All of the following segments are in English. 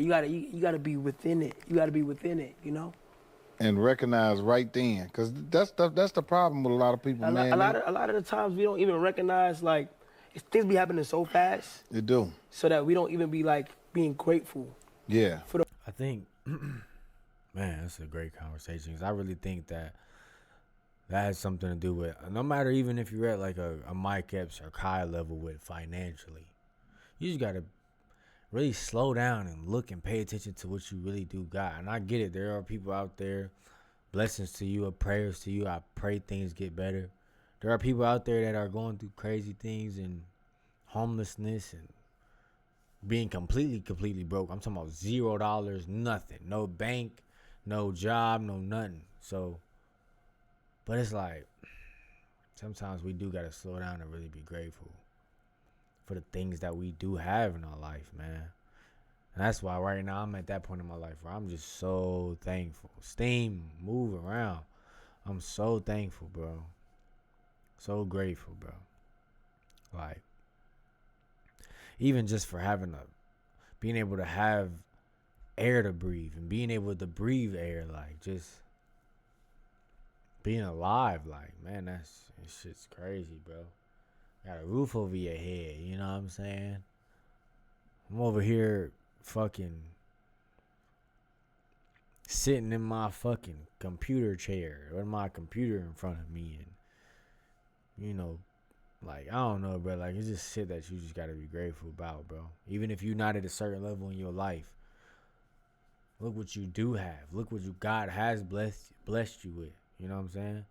You gotta be within it. You gotta be within it, you know? And recognize right then, because that's the problem with a lot of people, man. A lot of the times we don't even recognize, like, things be happening so fast. They do. So that we don't even be, like, being grateful. Yeah. For the I think, man, that's a great conversation because I really think that has something to do with, no matter even if you're at like a Mike Epps or Kai level with financially, you just got to really slow down and look and pay attention to what you really do got. And I get it. There are people out there, blessings to you, or prayers to you. I pray things get better. There are people out there that are going through crazy things and homelessness and being completely broke. I'm talking about $0, nothing. No bank, no job, no nothing. So, but it's like, sometimes we do got to slow down and really be grateful for the things that we do have in our life, man. And that's why right now I'm at that point in my life where I'm just so thankful. Steam, move around. I'm so thankful, bro. So grateful, bro. Like, even just for being able to have air to breathe and being able to breathe air, like, just being alive, like, man, this shit's crazy, bro. Got a roof over your head, you know what I'm saying? I'm over here fucking sitting in my fucking computer chair with my computer in front of me, and, you know, like, I don't know, bro. Like, it's just shit that you just gotta be grateful about, bro. Even if you're not at a certain level in your life, look what you do have. Look what God has blessed you with. You know what I'm saying?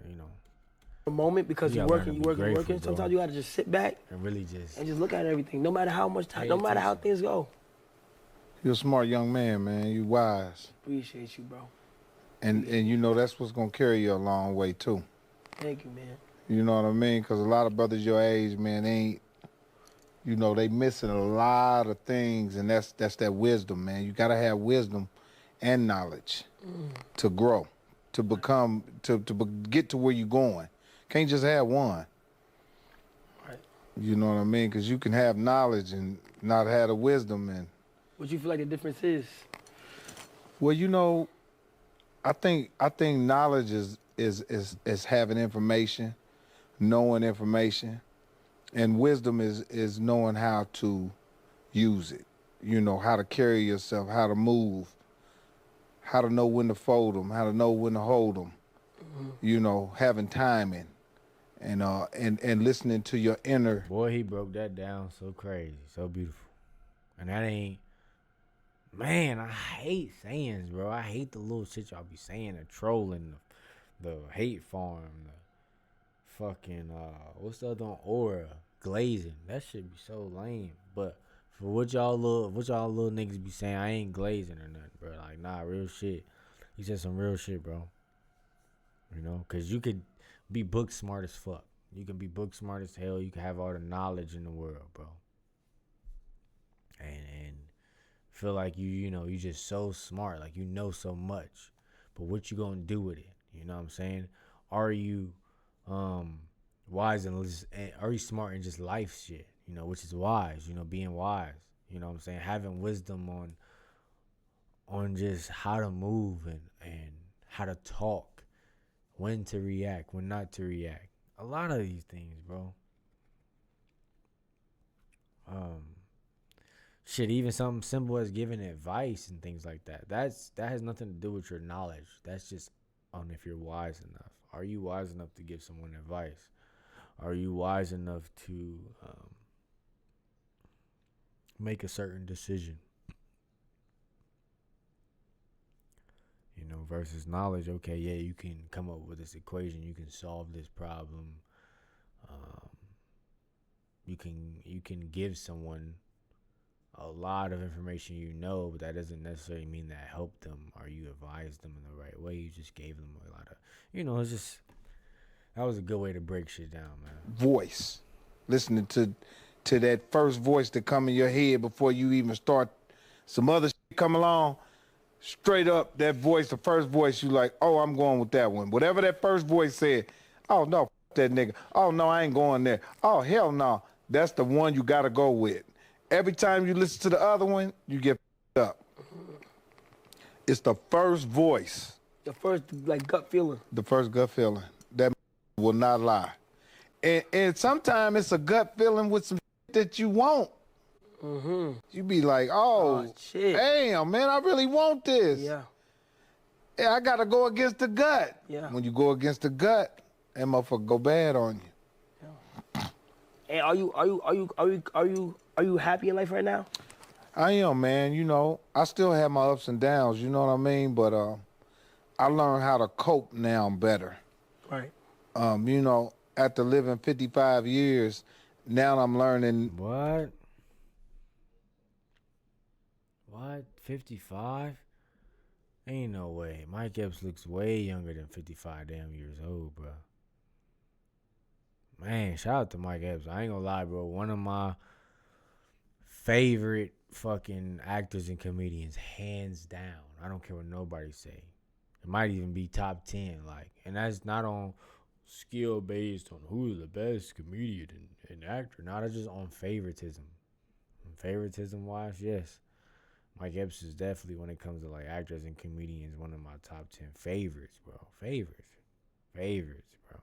You know. A moment, because you're working. Sometimes bro. you gotta just sit back and really just look at everything, no matter how much time, no matter how things go. You're a smart young man. You wise. Appreciate you, bro. And you know that's what's gonna carry you a long way too. Thank you, man. You know what I mean? Because a lot of brothers your age, man, they missing a lot of things, and that's that wisdom, man. You gotta have wisdom and knowledge to grow, to become, to get to where you're going. Can't just have one. Right. You know what I mean? Because you can have knowledge and not have the wisdom. And what you feel like the difference is? Well, you know, I think knowledge is having information, knowing information, and wisdom is knowing how to use it. You know, how to carry yourself, how to move, how to know when to fold them, how to know when to hold them. You know, having timing. And listening to your inner. Boy, he broke that down so crazy, so beautiful. And that ain't, man, I hate sayings, bro. I hate the little shit y'all be saying, the trolling, the hate farm, the fucking, what's the other one? Aura, glazing. That shit be so lame. But for what y'all little niggas be saying, I ain't glazing or nothing, bro. Like, nah, real shit. He said some real shit, bro. You know, because you could be book smart as fuck. You can be book smart as hell. You can have all the knowledge in the world, bro. And feel like you just so smart, like you know so much. But what you gonna do with it? You know what I'm saying? Are you wise and are you smart in just life shit? You know, which is wise, you know, being wise. You know what I'm saying? Having wisdom on just how to move and how to talk. When to react, when not to react. A lot of these things, bro. Shit, even something simple as giving advice and things like that. That has nothing to do with your knowledge. That's just on if you're wise enough. Are you wise enough to give someone advice? Are you wise enough to make a certain decision? You know, versus knowledge. Okay, yeah, you can come up with this equation. You can solve this problem. You can give someone a lot of information, you know, but that doesn't necessarily mean that helped them or you advised them in the right way. You just gave them a lot of, you know, it's just, that was a good way to break shit down, man. Voice. Listening to that first voice that come in your head before you even start some other shit come along. Straight up, that voice, the first voice, you like, oh, I'm going with that one. Whatever that first voice said, oh, no, that nigga. Oh, no, I ain't going there. Oh, hell no. That's the one you got to go with. Every time you listen to the other one, you get up. It's the first voice. The first like gut feeling. The first gut feeling. That will not lie. And sometimes it's a gut feeling with some that you want. You be like, oh, shit. damn, man, I really want this. Yeah. Yeah, I gotta go against the gut. Yeah. When you go against the gut, that motherfucker go bad on you. Yeah. And are you happy in life right now? I am, man. You know, I still have my ups and downs. You know what I mean? But I learned how to cope now better. Right. You know, after living 55 years, now I'm learning. What? 55? Ain't no way. Mike Epps looks way younger than 55 damn years old, bro. Man, shout out to Mike Epps. I ain't gonna lie, bro. One of my favorite fucking actors and comedians, hands down. I don't care what nobody say. It might even be top 10, like, and that's not on skill based on who's the best comedian and actor. Not just on favoritism. Favoritism wise, yes. Mike Epps is definitely, when it comes to like actors and comedians, one of my top 10 favorites, bro. Favorites, bro.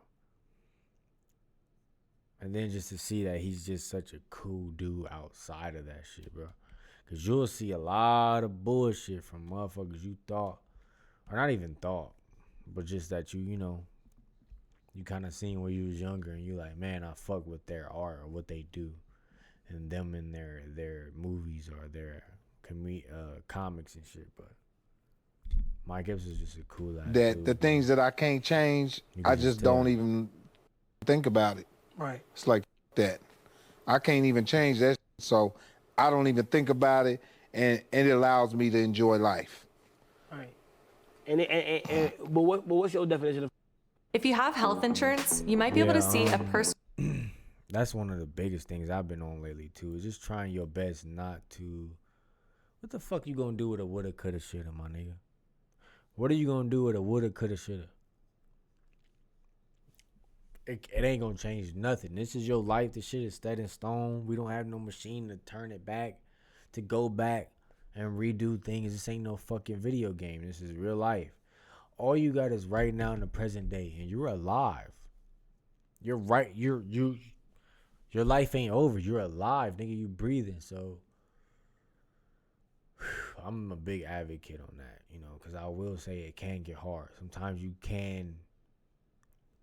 And then just to see that he's just such a cool dude outside of that shit, bro. Because you'll see a lot of bullshit from motherfuckers you thought, or not even thought, but just that you know, you kind of seen when you was younger and you like, man, I fuck with their art or what they do. And them in their movies or their comics and shit. But Mike Epps is just a cool ass dude, The things that I can't change, I just don't even think about it. Right. It's like that. I can't even change that, so I don't even think about it, and it allows me to enjoy life. Right. But what's your definition of? If you have health insurance, you might be able to see a person. That's one of the biggest things I've been on lately too. Is just trying your best not to. What the fuck you gonna do with a woulda, coulda, shoulda, my nigga? What are you gonna do with a woulda, coulda, shoulda? It ain't gonna change nothing. This is your life. This shit is set in stone. We don't have no machine to turn it back, to go back and redo things. This ain't no fucking video game. This is real life. All you got is right now in the present day, and you're alive. You're right. Your life ain't over. You're alive, nigga. You breathing. So I'm a big advocate on that, you know, because I will say it can get hard. Sometimes you can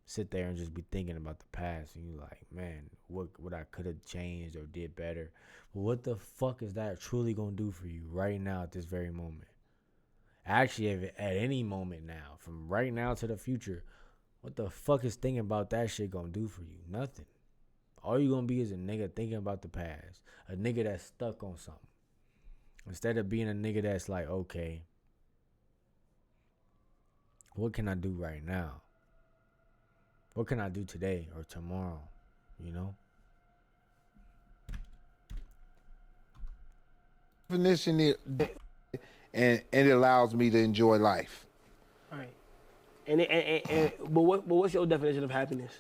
sit there and just be thinking about the past, and you're like, man, what I could have changed or did better. But what the fuck is that truly gonna do for you right now at this very moment? Actually, if at any moment now, from right now to the future, what the fuck is thinking about that shit gonna do for you? Nothing. All you gonna be is a nigga thinking about the past, a nigga that's stuck on something. Instead of being a nigga that's like, okay, what can I do right now? What can I do today or tomorrow? You know? Definition is, and it allows me to enjoy life. Right. But what's your definition of happiness?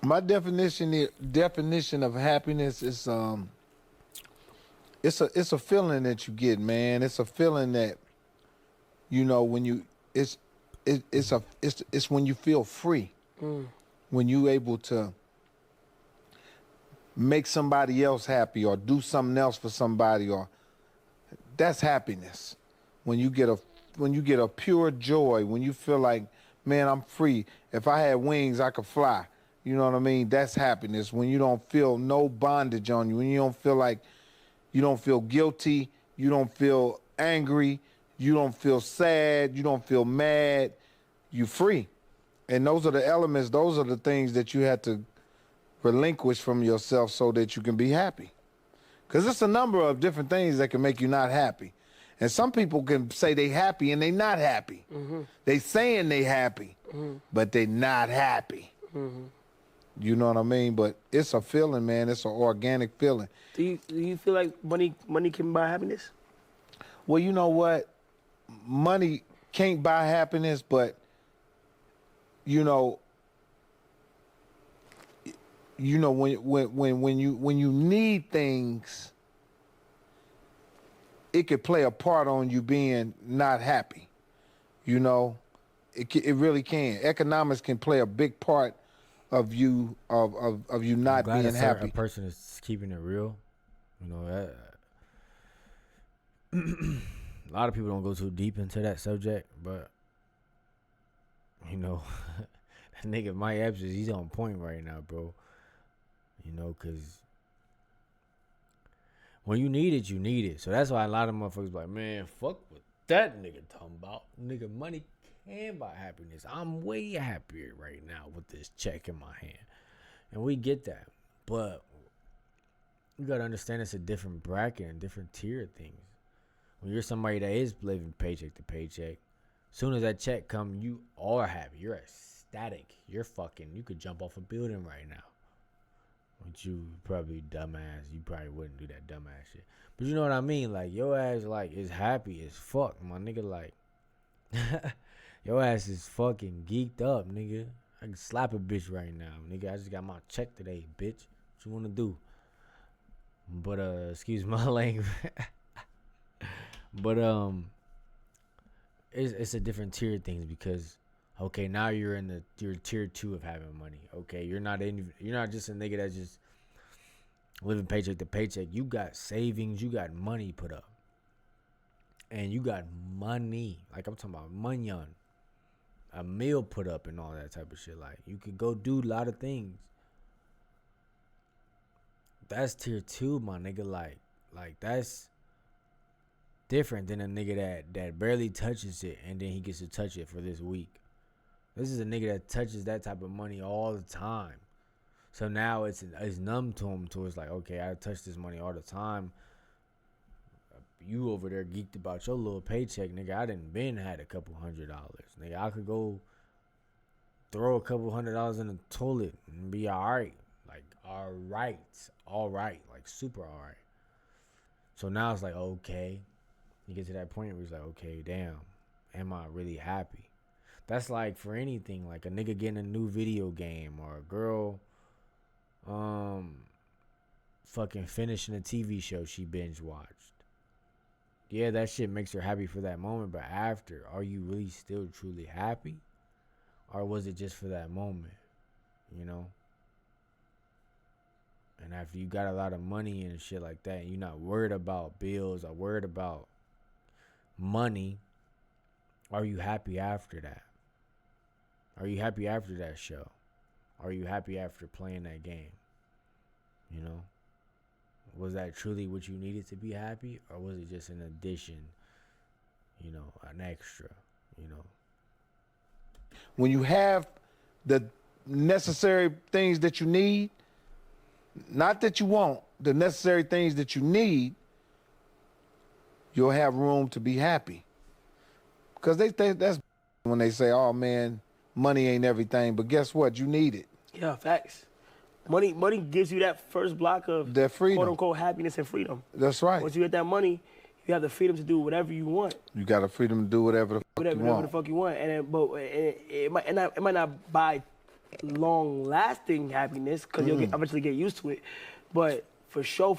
My definition of happiness is it's a feeling that you get, man. It's a feeling that, you know, when you it's when you feel free. When you able to make somebody else happy or do something else for somebody, or that's happiness. When you get a pure joy, when you feel like, man, I'm free. If I had wings, I could fly. You know what I mean? That's happiness. When you don't feel no bondage on you, when you don't feel like, you don't feel guilty, you don't feel angry, you don't feel sad, you don't feel mad, you free. And those are the elements, those are the things that you have to relinquish from yourself so that you can be happy. Because it's a number of different things that can make you not happy. And some people can say they happy and they not happy. Mm-hmm. They saying they happy, but they not happy. Mm-hmm. You know what I mean? But it's a feeling, man. It's an organic feeling. Do you feel like money can buy happiness? Well, you know what? Money can't buy happiness, but, you know, you know, when you need things, it could play a part on you being not happy. You know, it really can. Economics can play a big part of you of you not I'm glad being happy. A person is keeping it real. You know that. A lot of people don't go too deep into that subject, but you know, that nigga Mike Epps, he's on point right now, bro. You know, cause when you need it, you need it. So that's why a lot of motherfuckers be like, man, fuck what that nigga talking about. Nigga, money can buy happiness. I'm way happier right now with this check in my hand, and we get that, but you gotta understand it's a different bracket and different tier of things. When you're somebody that is living paycheck to paycheck, soon as that check come, you are happy. You're ecstatic. You're fucking, you could jump off a building right now. But you probably dumbass. You probably wouldn't do that dumbass shit. But you know what I mean? Like, your ass, like, is happy as fuck, my nigga. Like, your ass is fucking geeked up, nigga. I can slap a bitch right now, nigga. I just got my check today, bitch. What you want to do? But, excuse my language. But it's a different tier of things because okay, now you're in your tier 2 of having money. Okay, you're not just a nigga that's just living paycheck to paycheck. You got savings, you got money put up, and you got money. Like I'm talking about money on a meal put up and all that type of shit. Like you could go do a lot of things. That's tier 2, my nigga. Like that's different than a nigga that barely touches it and then he gets to touch it for this week. This is a nigga that touches that type of money all the time. So now it's numb to him to it's like, okay, I touch this money all the time. You over there geeked about your little paycheck, nigga. I done been had a couple $100. Nigga, I could go throw a couple $100 in the toilet and be alright. Like, alright. Like, super alright. So now it's like, okay. You get to that point where it's like, okay, damn, am I really happy? That's like for anything, like a nigga getting a new video game or a girl fucking finishing a TV show she binge watched. Yeah, that shit makes her happy for that moment, but after, are you really still truly happy? Or was it just for that moment? You know? And after you got a lot of money and shit like that, you're not worried about bills or worried about money, are you happy after that? Are you happy after that show? Are you happy after playing that game? You know? Was that truly what you needed to be happy? Or was it just an addition? You know, an extra, you know? When you have the necessary things that you need, not that you want, the necessary things that you need, you'll have room to be happy. Because they think that's when they say, oh man, money ain't everything, but guess what? You need it. Yeah, facts. Money gives you that first block of that freedom, quote unquote happiness and freedom. That's right. Once you get that money, you have the freedom to do whatever you want. You got the freedom to do whatever the fuck you want. Whatever the fuck you want. It might not buy long lasting happiness because you'll eventually get used to it. But for sure,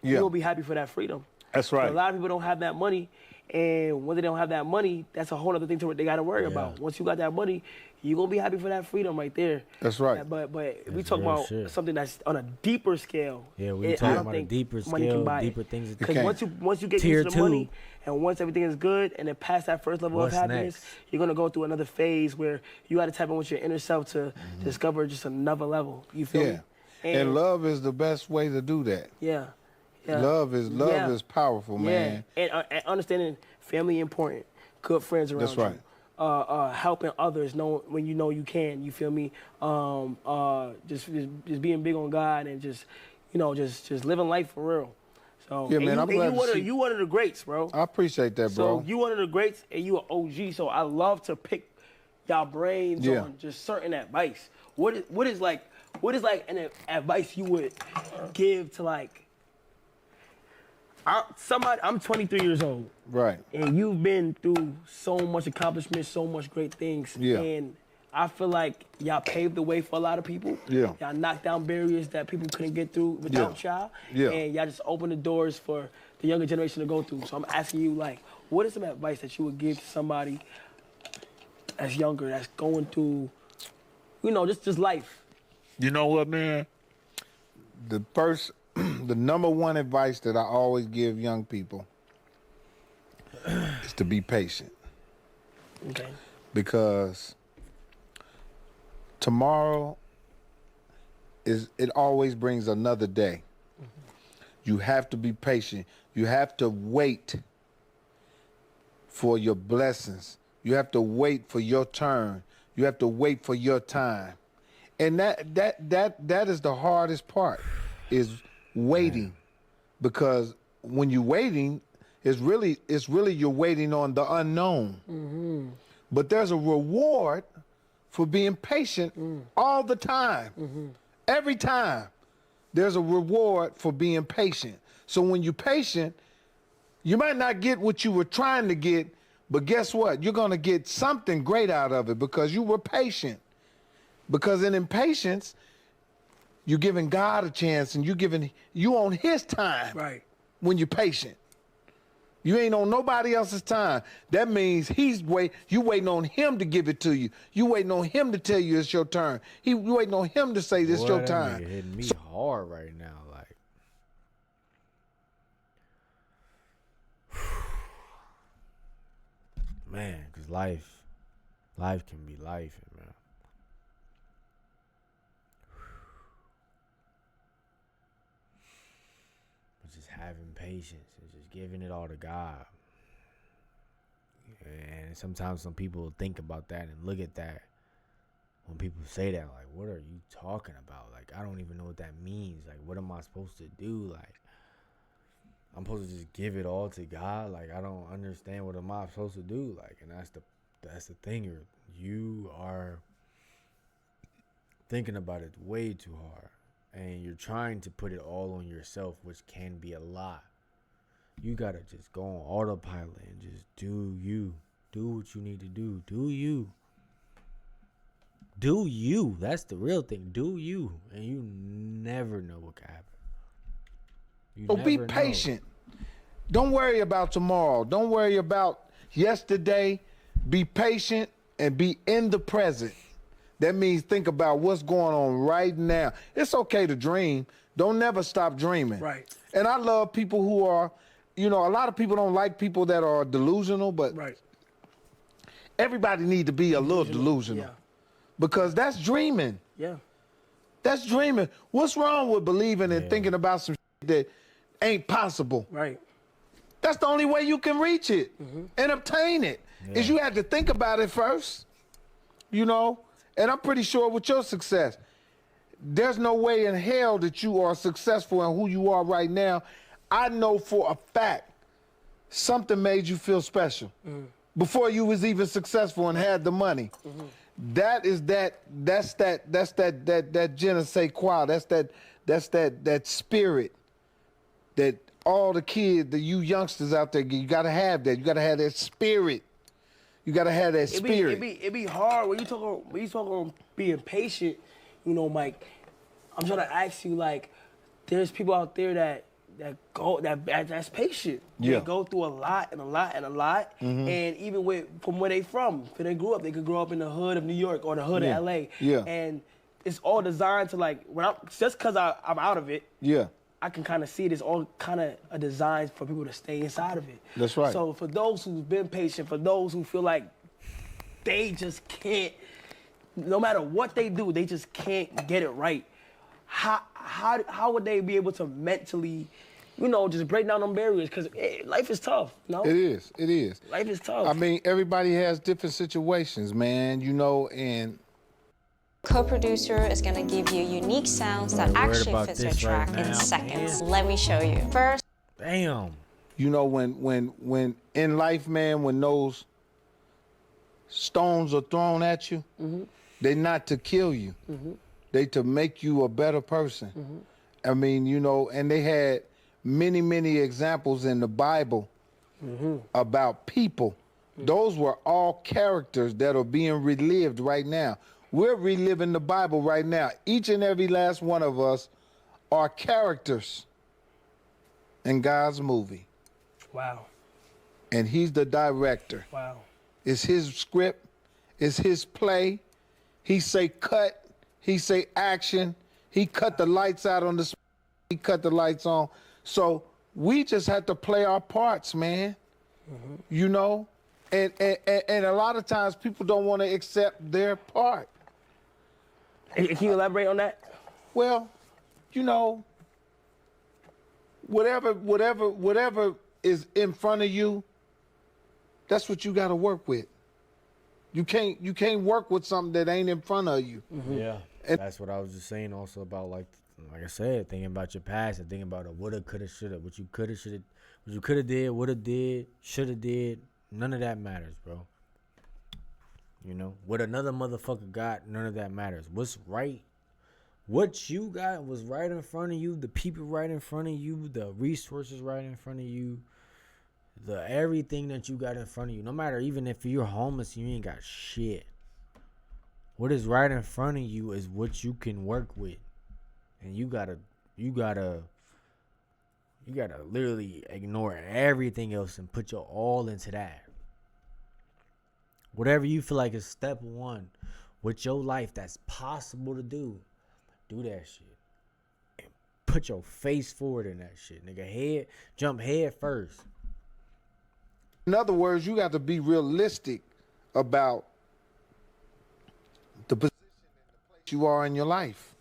you'll be happy for that freedom. That's right. But a lot of people don't have that money, and when they don't have that money, that's a whole other thing they got to worry about. Once you got that money, you're going to be happy for that freedom right there. That's right. But we talk about something that's on a deeper scale. Yeah, we talking about a deeper scale, deeper things. Because once you get used to the money, and once everything is good, and then past that first level of happiness, you're going to go through another phase where you got to tap in with your inner self to discover just another level. You feel me? And love is the best way to do that. Yeah. Yeah. Love is powerful, man. And understanding family important, good friends around That's right. you. Helping others when you know you can. You feel me? Just being big on God and just living life for real. So yeah, man, I'm glad to see. You one of the greats, bro. I appreciate that, bro. So you one of the greats and you an OG. So I love to pick y'all brains on just certain advice. What is an advice you would give to like I'm 23 years old. Right. And you've been through so much accomplishment, so much great things. Yeah. And I feel like y'all paved the way for a lot of people. Yeah. Y'all knocked down barriers that people couldn't get through without y'all. Yeah. And y'all just opened the doors for the younger generation to go through. So I'm asking you, like, what is some advice that you would give to somebody that's younger, that's going through, you know, just life? You know what, man? The number one advice that I always give young people is to be patient. Okay. Because tomorrow it always brings another day. You have to be patient. You have to wait for your blessings. You have to wait for your turn. You have to wait for your time. And that is the hardest part, is waiting. Because when you're waiting, it's really you're waiting on the unknown. But there's a reward for being patient all the time. Every time there's a reward for being patient. So when you're patient, you might not get what you were trying to get, but guess what? You're going to get something great out of it because you were patient. Because in impatience, you're giving God a chance and you on his time. Right. When you're patient. You ain't on nobody else's time. That means you waiting on him to give it to you. You waiting on him to tell you it's your turn. You waiting on him to say this your time. That nigga hitting me hard right now, like. Man, because life can be life, man. But just having patience and just giving it all to God. And sometimes some people think about that and look at that when people say that, like, what are you talking about? Like, I don't even know what that means. Like, what am I supposed to do? Like, I'm supposed to just give it all to God? Like, I don't understand what am I supposed to do? Like, and that's the thing. You are thinking about it way too hard. And you're trying to put it all on yourself, which can be a lot. You gotta just go on autopilot and just do you. Do what you need to do. Do you. Do you. That's the real thing. Do you. And you never know what can happen. So be patient. Don't worry about tomorrow. Don't worry about yesterday. Be patient and be in the present. That means think about what's going on right now. It's okay to dream. Don't never stop dreaming. Right. And I love people who are, a lot of people don't like people that are delusional, but everybody need to be a little delusional. Yeah. Because that's dreaming. Yeah. That's dreaming. What's wrong with believing and thinking about some shit that ain't possible? Right. That's the only way you can reach it and obtain it, is you have to think about it first, And I'm pretty sure with your success, there's no way in hell that you are successful in who you are right now. I know for a fact something made you feel special before you was even successful and had the money. That's that je ne sais quoi. That's that spirit that all the kids, you youngsters out there, you gotta have that. You gotta have that spirit. You gotta have that spirit. It be hard when you talk on being patient, Mike. I'm trying to ask you, like, there's people out there that's patient. Yeah. They go through a lot and a lot and a lot. And even from where they from, where they grew up, they could grow up in the hood of New York or the hood of LA. Yeah. And it's all designed to, like, just because I'm out of it. Yeah. I can kind of see it as all kind of a design for people to stay inside of it. That's right. So for those who've been patient, for those who feel like they just can't, no matter what they do, they just can't get it right, how would they be able to mentally, just break down them barriers? Because life is tough, It is. Life is tough. I mean, everybody has different situations, man, and... Co-producer is going to give you unique sounds that actually fits your track in seconds. Let me show you. First, damn. When in life, man, when those stones are thrown at you, they're not to kill you. They to make you a better person. I mean, and they had many, many examples in the Bible about people Those were all characters that are being relived right now. We're reliving the Bible right now. Each and every last one of us are characters in God's movie. Wow. And he's the director. Wow. It's his script. It's his play. He say cut. He say action. He cut the lights out on the. He cut the lights on. So we just have to play our parts, man. You know, and a lot of times people don't want to accept their part. Can you elaborate on that? Well, you know, whatever is in front of you, that's what you got to work with. You can't work with something that ain't in front of you. Yeah, And that's what I was just saying also about, like I said, thinking about your past and thinking about a woulda, coulda, shoulda, what you coulda, shoulda, what you coulda did, woulda did, shoulda did. None of that matters, bro. You know, what another motherfucker got, none of that matters. What's right, what you got was right in front of you, the people right in front of you, the resources right in front of you, the everything that you got in front of you. No matter, even if you're homeless and you ain't got shit, what is right in front of you is what you can work with. And you gotta literally ignore everything else and put your all into that. Whatever you feel like is step one with your life that's possible to do that shit. And put your face forward in that shit, nigga. Jump head first. in other words, you got to be realistic about the position and the place you are in your life.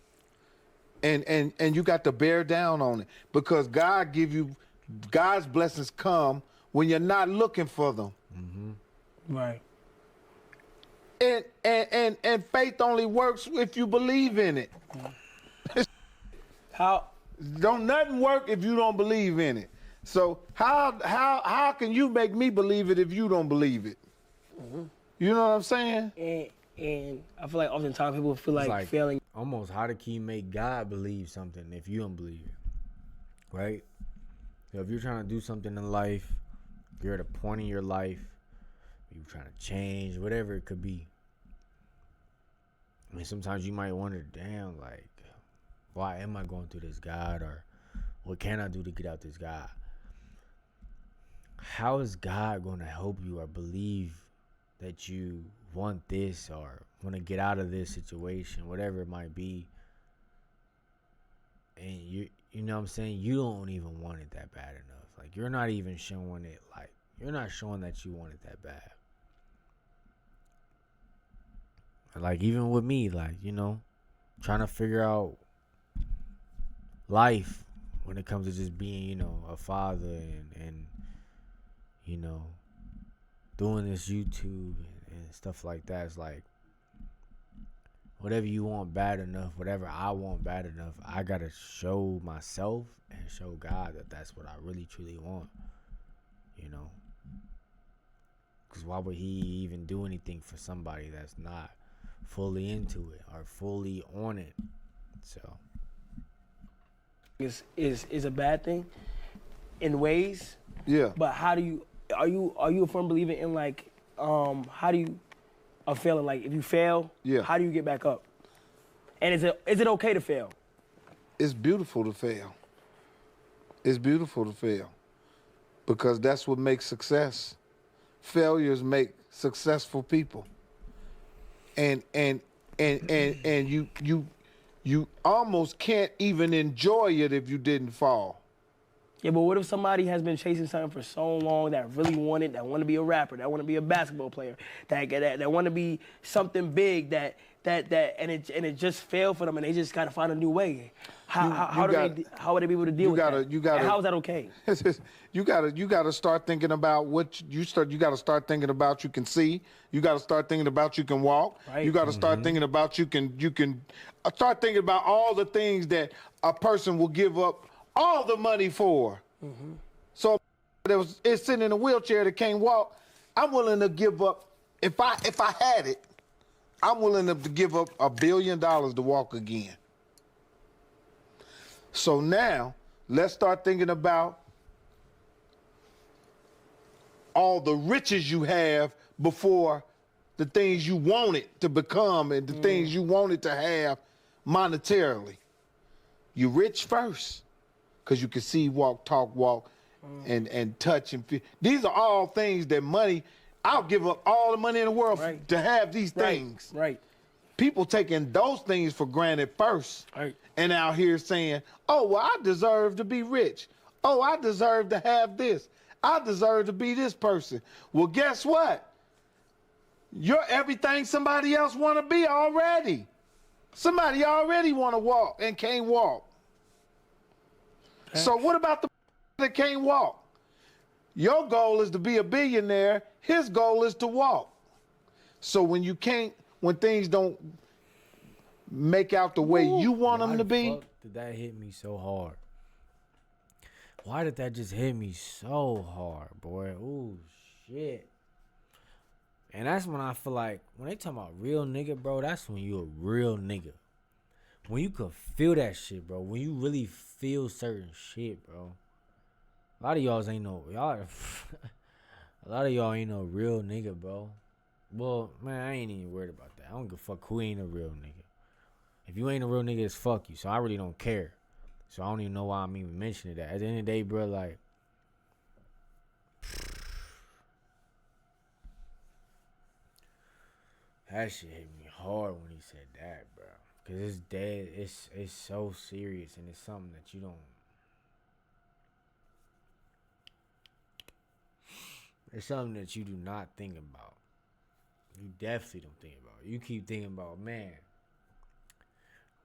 And you got to bear down on it, because God's blessings come when you're not looking for them. Mm-hmm. Right. And faith only works if you believe in it. How? Don't nothing work if you don't believe in it. So how can you make me believe it if you don't believe it? Mm-hmm. You know what I'm saying? And I feel like oftentimes people feel like failing. Almost, how can you make God believe something if you don't believe it? Right? So if you're trying to do something in life, if you're at a point in your life, you're trying to change, whatever it could be. I mean, sometimes you might wonder, damn, like, why am I going through this, God? Or what can I do to get out this, God? How is God going to help you or believe that you want this or want to get out of this situation, whatever it might be, and you know what I'm saying, you don't even want it that bad enough. Like, you're not even showing it, like, you're not showing that you want it that bad. Like, even with me, like, you know, trying to figure out life when it comes to just being, you know, a father and you know, doing this YouTube and stuff like that. It's like, whatever you want bad enough, whatever I want bad enough, I gotta show myself and show God that that's what I really truly want, you know. Because why would he even do anything for somebody that's not fully into it or fully on it? So is a bad thing in ways. Yeah. But how do you are you a firm believer in, like, how do you a failing, like, if you fail, yeah, how do you get back up? And is it okay to fail? It's beautiful to fail. It's beautiful to fail, because that's what makes success. Failures make successful people. And you almost can't even enjoy it if you didn't fall. Yeah, but what if somebody has been chasing something for so long, that really wanted, that want to be a rapper, that want to be a basketball player, that want to be something big, and it just failed for them, and they just got to find a new way. How would they be able to deal with that? And how is that okay? You gotta start thinking about what you gotta start thinking about you can see. You gotta start thinking about you can walk. Right. You gotta start thinking about you can start thinking about all the things that a person will give up all the money for. Mm-hmm. So it's sitting in a wheelchair that can't walk. I'm willing to give up, if I had it, I'm willing to give up $1 billion to walk again. So now let's start thinking about all the riches you have before the things you wanted to become and the things you wanted to have monetarily. You rich first, because you can see, walk, talk, walk, and touch and feel. These are all things that money, I'll give up all the money in the world to have these things. Right. People taking those things for granted first. Right. And out here saying, oh, well, I deserve to be rich. Oh, I deserve to have this. I deserve to be this person. Well, guess what? You're everything somebody else want to be already. Somebody already want to walk and can't walk. So what about the that can't walk? Your goal is to be a billionaire. His goal is to walk. So when you can't, when things don't make out the way you want them to be. Why the fuck did that hit me so hard? Why did that just hit me so hard, boy? Ooh, shit. And that's when I feel like, when they talking about real nigga, bro, that's when you a real nigga. When you could feel that shit, bro. When you really feel certain shit, bro. A lot of y'all ain't no, a lot of y'all ain't no real nigga, bro. Well, man, I ain't even worried about that. I don't give a fuck who ain't a real nigga. If you ain't a real nigga, it's fuck you. So I really don't care. So I don't even know why I'm even mentioning that. At the end of the day, bro, like, that shit hit me hard when he said that, bro. Cause it's dead. It's so serious, and it's something that you don't. It's something that you do not think about. You definitely don't think about. You keep thinking about, man,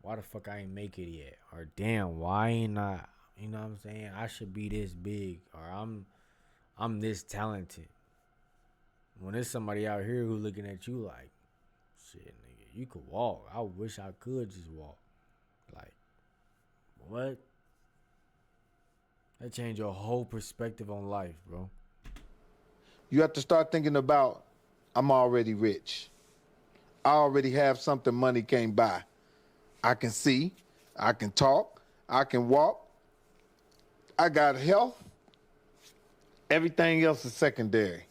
why the fuck I ain't make it yet? Or damn, why ain't I? You know what I'm saying? I should be this big, or I'm this talented. When there's somebody out here who looking at you like, shit, nigga, you could walk. I wish I could just walk. Like, what? That changed your whole perspective on life, bro. You have to start thinking about, I'm already rich. I already have something money can't buy. I can see, I can talk, I can walk, I got health. Everything else is secondary.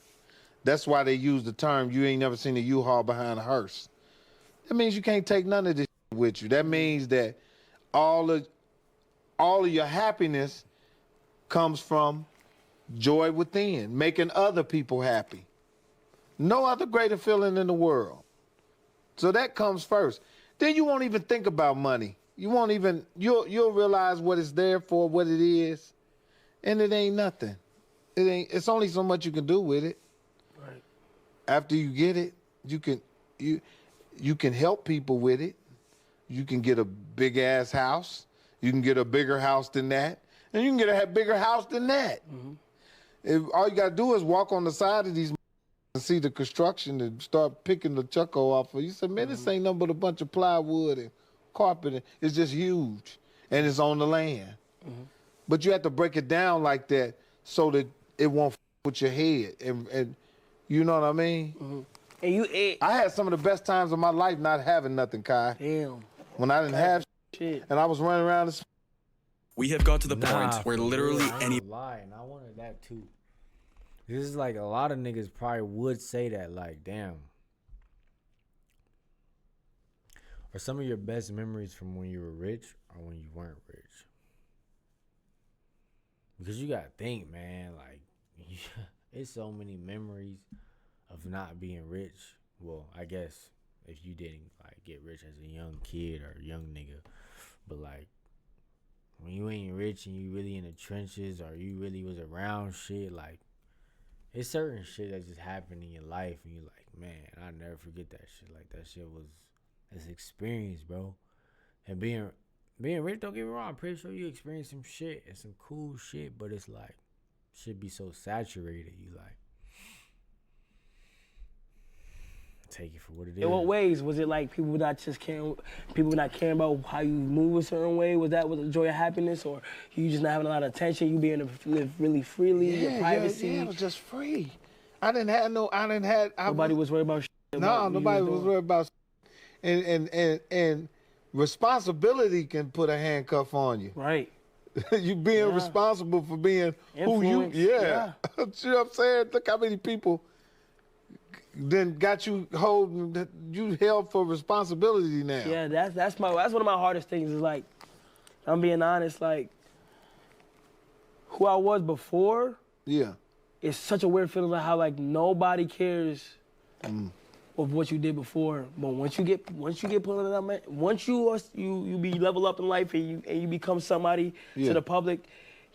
That's why they use the term, you ain't never seen a U-Haul behind a hearse. That means you can't take none of this with you. That means that all of your happiness comes from joy within, making other people happy. No other greater feeling in the world. So that comes first. Then you won't even think about money. You won't even, you'll realize what it's there for, what it is, and it ain't nothing. It's only so much you can do with it. Right. After you get it, you can help people with it. You can get a big ass house. You can get a bigger house than that. And you can get a bigger house than that. Mm-hmm. If all you gotta do is walk on the side of these and see the construction and start picking the chucko off of you. Say, man, this ain't nothing but a bunch of plywood and carpet. It's just huge, and it's on the land. Mm-hmm. But you have to break it down like that so that it won't with your head, and you know what I mean. Mm-hmm. And I had some of the best times of my life not having nothing, Kai. Damn. When I didn't have shit, and I was running around the. We have got to the point where literally any. Lie, and I wanted that too. This is like a lot of niggas probably would say that, like, damn. Are some of your best memories from when you were rich or when you weren't rich? Because you gotta think, man, like, it's so many memories of not being rich. Well, I guess if you didn't, like, get rich as a young kid or a young nigga. But, like, when you ain't rich and you really in the trenches or you really was around shit, like, it's certain shit that just happened in your life and you're like, man, I'll never forget that shit. Like, that shit was this experience, bro. And being rich, don't get me wrong, I'm pretty sure you experienced some shit and some cool shit, but it's like, shit be so saturated, you like, take it for what it is. In what ways? Was it like people not caring about how you move a certain way? Was that the joy of happiness, or you just not having a lot of attention, you being able to live really freely, your privacy? Yeah, it was just free. Nobody was worried about shit. No, nobody was worried about shit. And responsibility can put a handcuff on you. Right. You being responsible for being Influence, who you, yeah. You know what I'm saying? Look how many people then got you holding, you held for responsibility now. Yeah, that's one of my hardest things is like, I'm being honest, like, who I was before. Yeah. It's such a weird feeling like how like nobody cares of what you did before. But once you get put on that man, once you be level up in life and you become somebody to the public,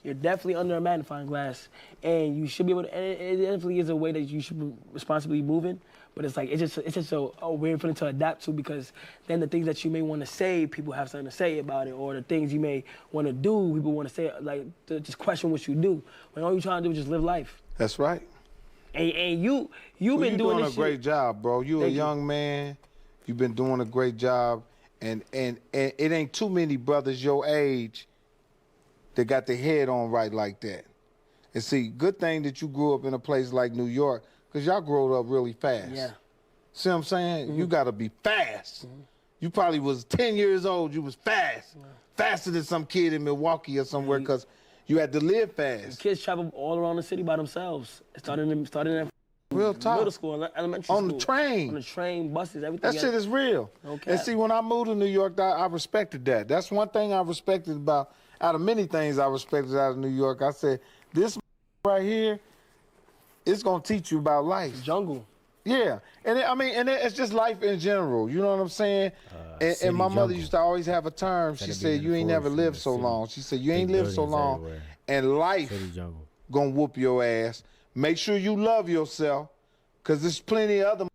you're definitely under a magnifying glass, and you should be able to. And it definitely is a way that you should be responsibly moving. But it's like it's just a weird feeling to adapt to, because then the things that you may want to say, people have something to say about it, or the things you may want to do, people want to say like to just question what you do. When all you're trying to do is just live life. That's right. And you've been doing a great job, bro. You a young man. You've been doing a great job, and it ain't too many brothers your age that got their head on right like that. And see, good thing that you grew up in a place like New York, because y'all grew up really fast. Yeah. See what I'm saying? You got to be fast. You probably was 10 years old. You was fast. Faster than some kid in Milwaukee or somewhere, because you had to live fast. Kids travel all around the city by themselves. Starting in Real talk. middle school, elementary school. On the train. On the train, buses, everything. That shit is real. Okay. And see, when I moved to New York, I respected that. That's one thing I respected about, out of many things I respected out of New York. I said, this right here, it's going to teach you about life. Jungle. Yeah. And it's just life in general. You know what I'm saying? And my mother used to always have a term. She said, you ain't never lived so long. She said, you ain't lived so long. Everywhere. And life going to whoop your ass. Make sure you love yourself, because there's plenty of other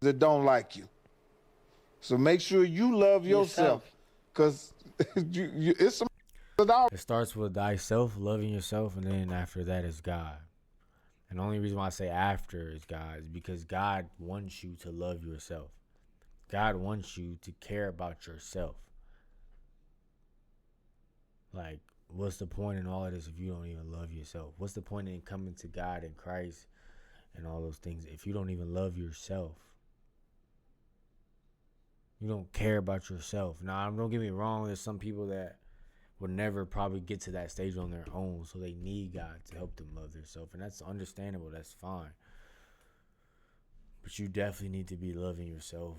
that don't like you. So make sure you love yourself, because it's some that It starts with thyself, loving yourself, and then after that is God. And the only reason why I say after is God is because God wants you to love yourself. God wants you to care about yourself. Like, what's the point in all of this if you don't even love yourself? What's the point in coming to God and Christ and all those things if you don't even love yourself? You don't care about yourself. Now, don't get me wrong. There's some people that will never probably get to that stage on their own, so they need God to help them love themselves, and that's understandable. That's fine. But you definitely need to be loving yourself,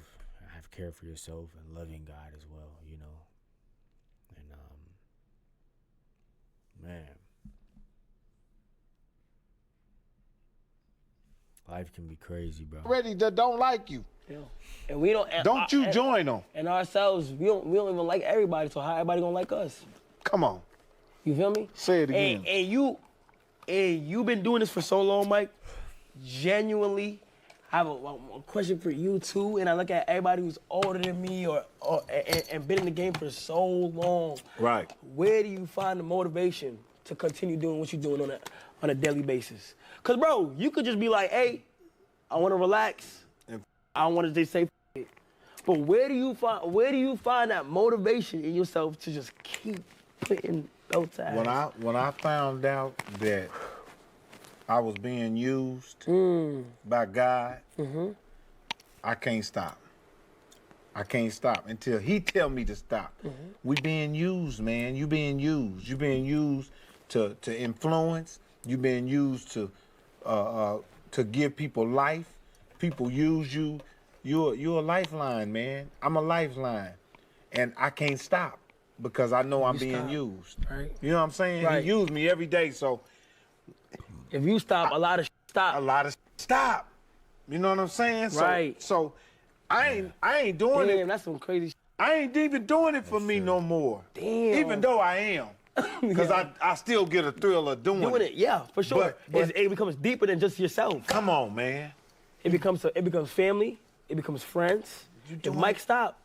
have care for yourself, and loving God as well, you know. And man, life can be crazy, bro. already that don't like you. Yeah. And we don't. Don't you join them. And ourselves, we don't even like everybody. So how everybody gonna like us? Come on. You feel me? Say it again. And you've been doing this for so long, Mike. Genuinely, I have a question for you too. And I look at everybody who's older than me and been in the game for so long. Right. Where do you find the motivation to continue doing what you're doing on a daily basis? Cause bro, you could just be like, hey, I want to relax. I want to just say it. But where do you find that motivation in yourself to just keep putting those ass? When I found out that I was being used by God, I can't stop. I can't stop until He tell me to stop. We being used, man. You being used. You being used to influence. You being used to give people life. People use you. You're a lifeline, man. I'm a lifeline, and I can't stop because I know I'm being used. Right. You know what I'm saying? Right. He used me every day, so if you stop, a lot of stop. A lot of stop. You know what I'm saying? Right. So I ain't doing it. Damn, that's some crazy shit. I ain't even doing it for me no more. Damn. Even though I am. Because I still get a thrill of doing it. Yeah, for sure. But it becomes deeper than just yourself. Come on, man. It becomes family. It becomes friends. If Mike stop,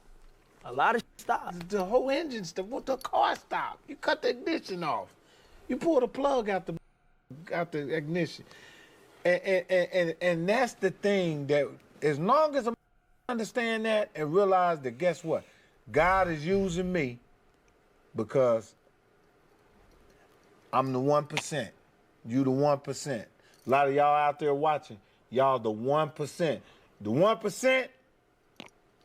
a lot of shit stop. The whole engine stop. The car stop. You cut the ignition off. You pull the plug out the ignition. And that's the thing, that as long as I understand that and realize that, guess what? God is using me because I'm the 1%. You the 1%. A lot of y'all out there watching, y'all the 1%. The 1%. There's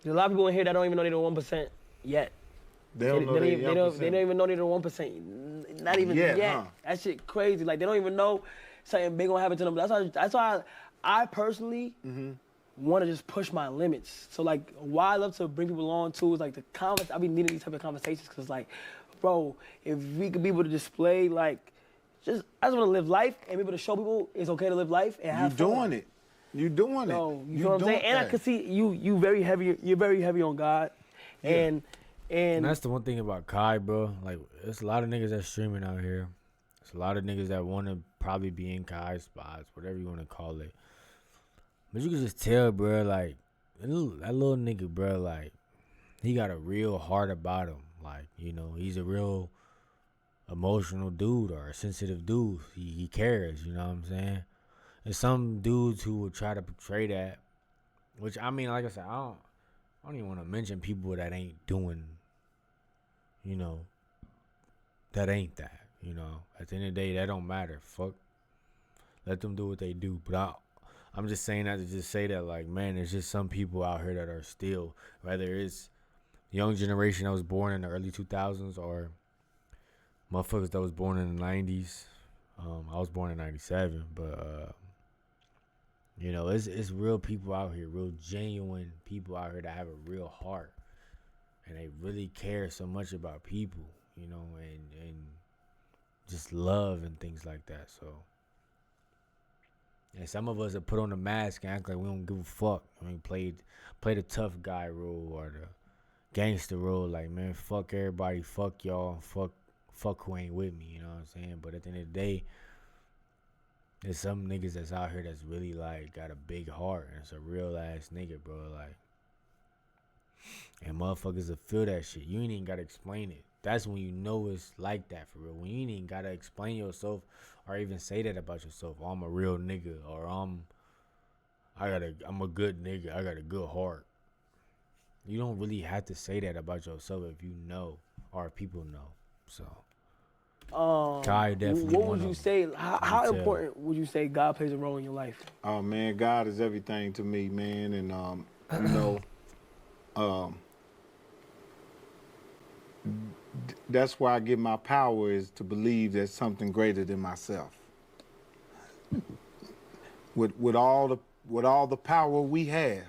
a lot of people in here that don't even know they're the 1% yet. They don't know they don't even know they're the 1%. Not even yet. Huh? That shit crazy. Like they don't even know something big gonna happen to them. That's why I personally want to just push my limits. So like, why I love to bring people on too is like the I be needing these type of conversations because like, bro, if we could be able to display like, I just want to live life and be able to show people it's okay to live life and have fun. Doing it. You doing it. So, you know what I'm saying? And I can see you very heavy. You're very heavy on God, and that's the one thing about Kai, bro. Like, there's a lot of niggas that's streaming out here. There's a lot of niggas that want to probably be in Kai's spots, whatever you want to call it. But you can just tell, bro, like, that little nigga, bro, like, he got a real heart about him. Like, you know, he's a real emotional dude or a sensitive dude. He cares, you know what I'm saying? And some dudes who will try to portray that, which, I mean, like I said, I don't even want to mention people that ain't doing, you know, that ain't that, you know. At the end of the day, that don't matter. Fuck. Let them do what they do. But I'm just saying that to just say that, like, man, there's just some people out here that are still, whether it's young generation that was born in the early 2000s or motherfuckers that was born in the 90s. I was born in 97, but, you know, it's real people out here, real genuine people out here that have a real heart. And they really care so much about people, you know, and just love and things like that. So, and some of us have put on the mask and act like we don't give a fuck. I mean, play the tough guy role or the gangster role. Like, man, fuck everybody, fuck y'all, fuck who ain't with me, you know what I'm saying? But at the end of the day, there's some niggas that's out here that's really, like, got a big heart. And it's a real-ass nigga, bro, like. And motherfuckers will feel that shit. You ain't even got to explain it. That's when you know it's like that for real. When you ain't even got to explain yourself or even say that about yourself. Oh, I'm a real nigga, or I'm a good nigga. I got a good heart. You don't really have to say that about yourself if you know or if people know. So, Kai definitely. What would you say? How important would you say God plays a role in your life? Oh man, God is everything to me, man, and you know, that's why I get my power is to believe there's something greater than myself. With all the power we have,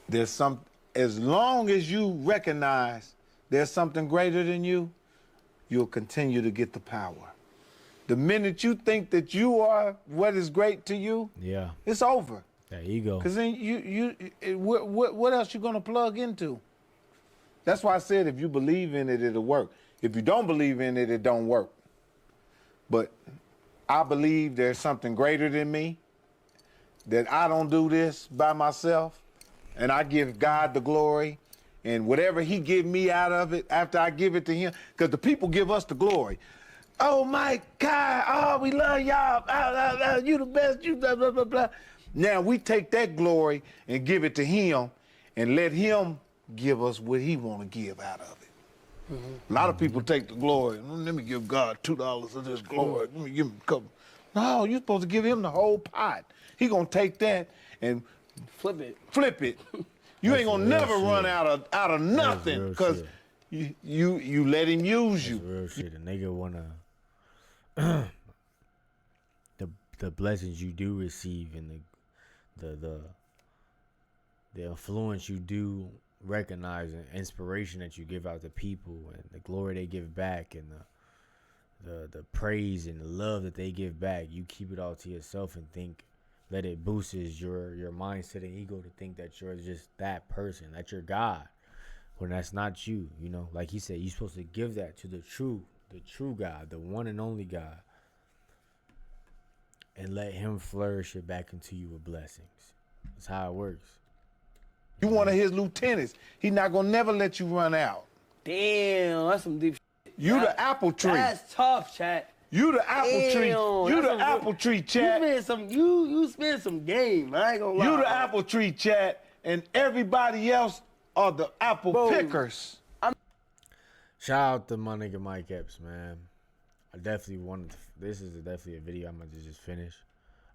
there's some. As long as you recognize there's something greater than you, you'll continue to get the power. The minute you think that you are what is great to you, it's over. That ego. Because then what else you gonna plug into? That's why I said if you believe in it, it'll work. If you don't believe in it, it don't work. But I believe there's something greater than me, that I don't do this by myself, and I give God the glory, and whatever he give me out of it after I give it to him, because the people give us the glory. Oh, Mike, Kai, oh, we love y'all, you the best, you blah, blah, blah, blah. Now we take that glory and give it to him and let him give us what he want to give out of it. A lot of people take the glory. Let me give God $2 of this glory. Let me give him a couple. No, you're supposed to give him the whole pot. He gonna take that and flip it. You ain't gonna never run out of nothing because you let him use you. Real shit. A nigga wanna the blessings you do receive and the influence you do recognize and inspiration that you give out to people and the glory they give back and the praise and the love that they give back, you keep it all to yourself and think that it boosts your mindset and ego to think that you're just that person, that you're God, when that's not you. You know, like he said, you're supposed to give that to the true God, the one and only God, and let him flourish it back into you with blessings. That's how it works. You one of his lieutenants. He not gonna never let you run out. Damn, that's some deep shit. You the apple tree. That's tough, chat. You the apple tree. You the apple tree, chat. You spend some game. I ain't gonna lie. You the apple tree, chat, and everybody else are the apple pickers. Shout out to my nigga Mike Epps, man. I definitely wanted to, this is definitely a video I'm gonna just finish.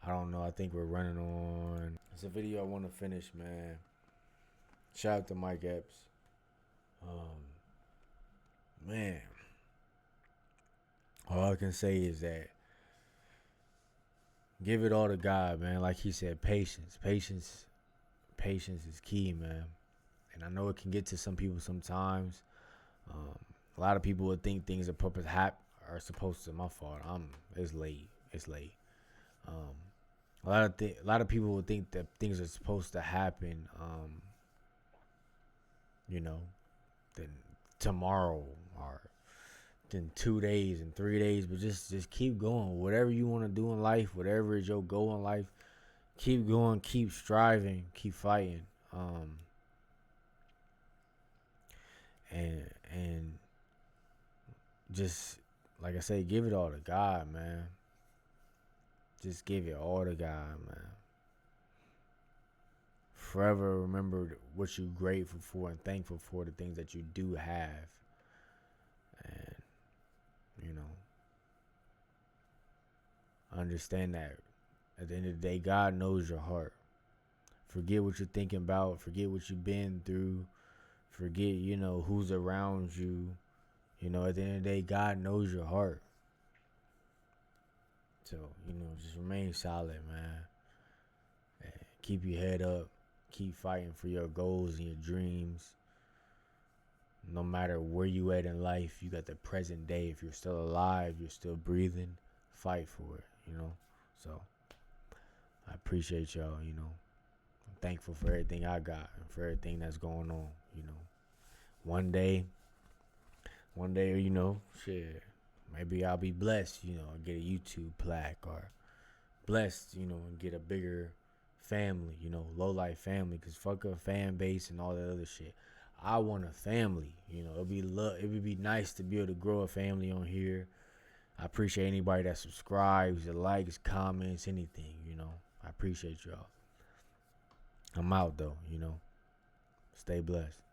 I don't know. I think we're running on. It's a video I want to finish, man. Shout out to Mike Epps. Man, all I can say is that give it all to God, man. Like he said, patience is key, man. And I know it can get to some people sometimes. A lot of people would think things are supposed to. My fault. It's late. A lot of people would think that things are supposed to happen. Then tomorrow or then 2 days and 3 days, but just keep going. Whatever you want to do in life, whatever is your goal in life, keep going, keep striving, keep fighting. And just like I say, give it all to God, man. Just give it all to God, man. Forever remember what you're grateful for and thankful for, the things that you do have. And, understand that at the end of the day, God knows your heart. Forget what you're thinking about. Forget what you've been through. Forget, who's around you. At the end of the day, God knows your heart. So, just remain solid, man. And keep your head up. Keep fighting for your goals and your dreams. No matter where you at in life, you got the present day. If you're still alive, you're still breathing, fight for it, So, I appreciate y'all, I'm thankful for everything I got and for everything that's going on, One day, shit, maybe I'll be blessed, get a YouTube plaque, or blessed, and get a bigger family, low life family, because fuck a fan base and all that other shit. I want a family, it would be nice to be able to grow a family on here. I appreciate anybody that subscribes, that likes, comments, anything, I appreciate y'all. I'm out though, stay blessed.